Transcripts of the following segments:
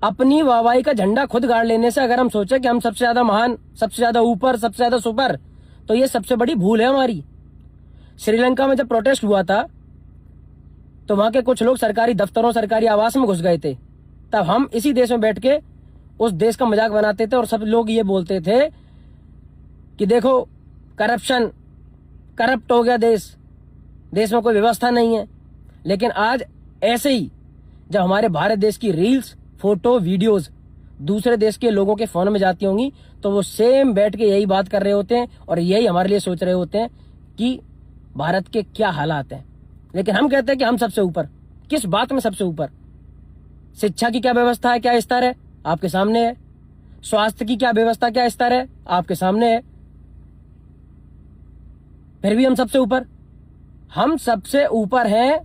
अपनी वाहवाही का झंडा खुद गाड़ लेने से अगर हम सोचे कि हम सबसे ज्यादा महान, सबसे ज्यादा ऊपर, सबसे ज्यादा सुपर, तो ये सबसे बड़ी भूल है हमारी। श्रीलंका में जब प्रोटेस्ट हुआ था तो वहां के कुछ लोग सरकारी दफ्तरों, सरकारी आवास में घुस गए थे। तब हम इसी देश में बैठ के उस देश का मजाक बनाते थे और सब लोग ये बोलते थे कि देखो करप्शन, करप्ट हो गया देश, देश में कोई व्यवस्था नहीं है। लेकिन आज ऐसे ही जब हमारे भारत देश की रील्स, फोटो, वीडियोस दूसरे देश के लोगों के फोन में जाती होंगी तो वो सेम बैठ के यही बात कर रहे होते हैं और यही हमारे लिए सोच रहे होते हैं कि भारत के क्या हालात हैं। लेकिन हम कहते हैं कि हम सबसे ऊपर। किस बात में सबसे ऊपर? शिक्षा की क्या व्यवस्था है, क्या स्तर है, आपके सामने है। स्वास्थ्य की क्या व्यवस्था, क्या स्तर है, आपके सामने है। फिर भी हम सबसे ऊपर। हम सबसे ऊपर हैं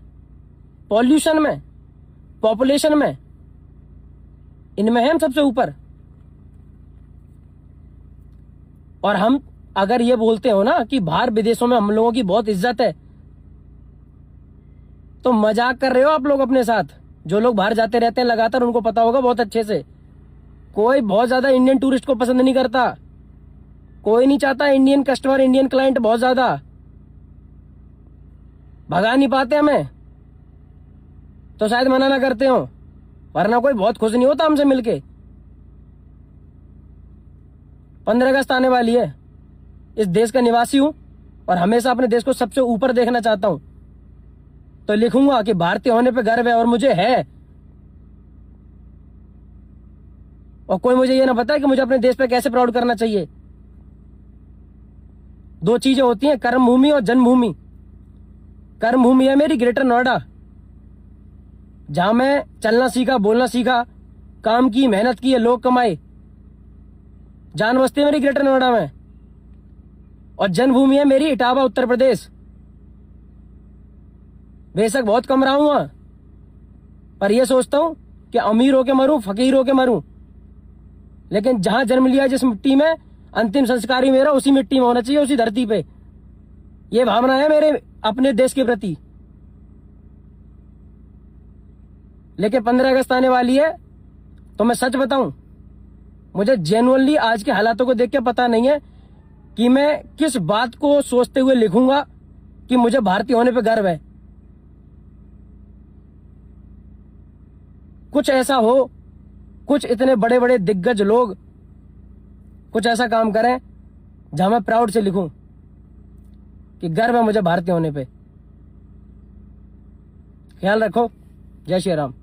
पॉल्यूशन में, पॉपुलेशन में, इनमें है हम सबसे ऊपर। और हम अगर ये बोलते हो ना कि बाहर विदेशों में हम लोगों की बहुत इज्जत है, तो मजाक कर रहे हो आप लोग अपने साथ। जो लोग बाहर जाते रहते हैं लगातार, उनको पता होगा बहुत अच्छे से। कोई बहुत ज्यादा इंडियन टूरिस्ट को पसंद नहीं करता, कोई नहीं चाहता इंडियन कस्टमर, इंडियन क्लाइंट बहुत ज्यादा, भगा नहीं पाते हमें, तो शायद मना ना करते हो, वरना कोई बहुत खुश नहीं होता हमसे मिलके। 15 अगस्त आने वाली है, इस देश का निवासी हूं और हमेशा अपने देश को सबसे ऊपर देखना चाहता हूं, तो लिखूंगा कि भारतीय होने पे गर्व है और मुझे है। और कोई मुझे ये ना बताए कि मुझे अपने देश पे कैसे प्राउड करना चाहिए। दो चीजें होती हैं, कर्म भूमि और जन्मभूमि। कर्म भूमि है मेरी ग्रेटर नोएडा, जहां मैं चलना सीखा, बोलना सीखा, काम की, मेहनत की है, लोग कमाए, जान बसती है मेरी ग्रेटर नोएडा में। और जन्मभूमि है मेरी इटावा, उत्तर प्रदेश। बेशक बहुत कम रहा हूं वहां, पर यह सोचता हूं कि अमीर होके मरूं, फकीर होके मरूं, लेकिन जहां जन्म लिया, जिस मिट्टी में, अंतिम संस्कार ही मेरा उसी मिट्टी में होना चाहिए, उसी धरती पे। ये भावना है मेरे अपने देश के प्रति। लेकिन 15 अगस्त आने वाली है, तो मैं सच बताऊं, मुझे जेन्युइनली आज के हालातों को देख के पता नहीं है कि मैं किस बात को सोचते हुए लिखूंगा कि मुझे भारतीय होने पे गर्व है। कुछ ऐसा हो, कुछ इतने बड़े बड़े दिग्गज लोग कुछ ऐसा काम करें जहां मैं प्राउड से लिखूं कि गर्व है मुझे भारतीय होने पे। ख्याल रखो। जय श्री राम।